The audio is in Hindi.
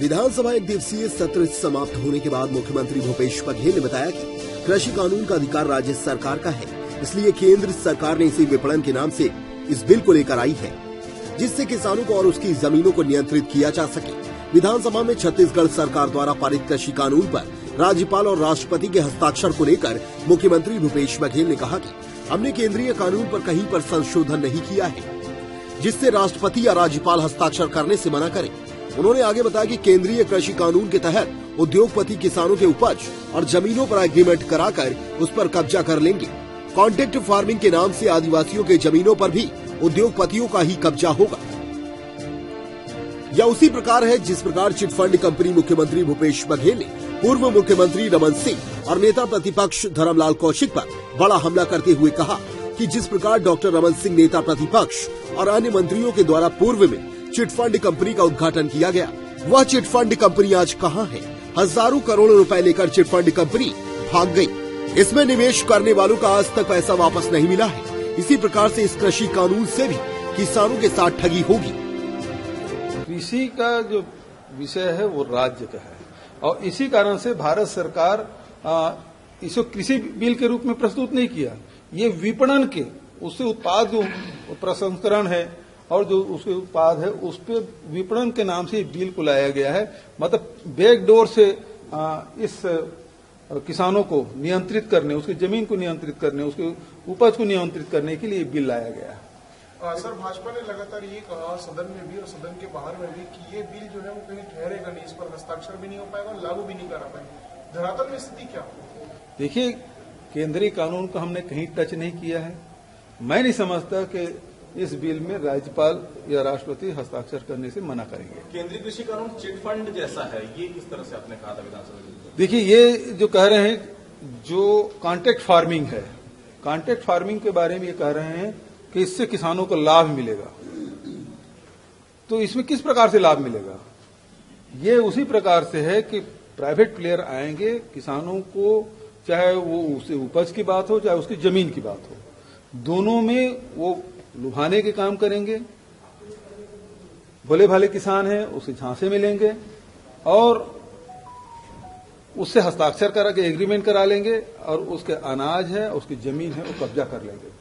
विधानसभा एक दिवसीय सत्र समाप्त होने के बाद मुख्यमंत्री भूपेश बघेल ने बताया कि कृषि कानून का अधिकार राज्य सरकार का है, इसलिए केंद्र सरकार ने इसी विपणन के नाम से इस बिल को लेकर आई है, जिससे किसानों को और उसकी जमीनों को नियंत्रित किया जा सके। विधानसभा में छत्तीसगढ़ सरकार द्वारा पारित कृषि कानून पर राज्यपाल और राष्ट्रपति के हस्ताक्षर को लेकर मुख्यमंत्री भूपेश बघेल ने कहा कि हमने केंद्रीय कानून पर कहीं पर संशोधन नहीं किया है जिससे राष्ट्रपति या राज्यपाल हस्ताक्षर करने से मना करें। उन्होंने आगे बताया कि केंद्रीय कृषि कानून के तहत उद्योगपति किसानों के उपज और जमीनों पर एग्रीमेंट कराकर उस पर कब्जा कर लेंगे। कॉन्ट्रैक्ट फार्मिंग के नाम से आदिवासियों के जमीनों पर भी उद्योगपतियों का ही कब्जा होगा। यह उसी प्रकार है जिस प्रकार चिटफंड कंपनी मुख्यमंत्री भूपेश बघेल ने पूर्व मुख्यमंत्री रमन सिंह और नेता प्रतिपक्ष धर्मलाल कौशिक पर बड़ा हमला करते हुए कहा कि जिस प्रकार डॉक्टर रमन सिंह नेता प्रतिपक्ष और अन्य मंत्रियों के द्वारा पूर्व में चिटफंड कंपनी का उद्घाटन किया गया, वह चिटफंड कंपनी आज कहां है? हजारों करोड़ रुपए लेकर चिटफंड कंपनी भाग गई। इसमें निवेश करने वालों का आज तक पैसा वापस नहीं मिला है। इसी प्रकार से इस कृषि कानून से भी किसानों के साथ ठगी होगी। कृषि का जो विषय है वो राज्य का है और इसी कारण से भारत सरकार इसको कृषि बिल के रूप में प्रस्तुत नहीं किया। ये विपणन के उससे उत्पाद जो प्रसंस्करण है और जो उसके उत्पाद है उस पे विपणन के नाम से बिल को लाया गया है। मतलब बैकडोर से इस किसानों को नियंत्रित करने, उसकी जमीन को नियंत्रित करने, उसके उपज को नियंत्रित करने के लिए बिल लाया गया है। सर, भाजपा ने लगातार ये कहा सदन में भी और सदन के बाहर में भी कि ये बिल जो है वो कहीं ठहरेगा नहीं, इस पर हस्ताक्षर भी नहीं हो पाएगा और लागू भी नहीं करा पाएंगे। धरातल में स्थिति क्या हो? देखिए, केंद्रीय कानून को हमने कहीं टच नहीं किया है। मैं नहीं समझता कि इस बिल में राज्यपाल या राष्ट्रपति हस्ताक्षर करने से मना करेंगे। केंद्रीय कृषि कानून चिटफंड जैसा है, ये किस तरह से आपने कहा था विधानसभा में? देखिए, ये जो कह रहे हैं जो कॉन्ट्रैक्ट फार्मिंग है, कॉन्ट्रैक्ट फार्मिंग के बारे में ये कह रहे हैं कि इससे किसानों को लाभ मिलेगा। तो इसमें किस प्रकार से लाभ मिलेगा? ये उसी प्रकार से है कि प्राइवेट प्लेयर आएंगे, किसानों को चाहे वो उससे उपज की बात हो चाहे उसकी जमीन की बात हो, दोनों में वो लुभाने के काम करेंगे। भले भाले किसान हैं उसे झांसे में लेंगे और उससे हस्ताक्षर करा के एग्रीमेंट करा लेंगे और उसके अनाज है, उसकी जमीन है, वो कब्जा कर लेंगे।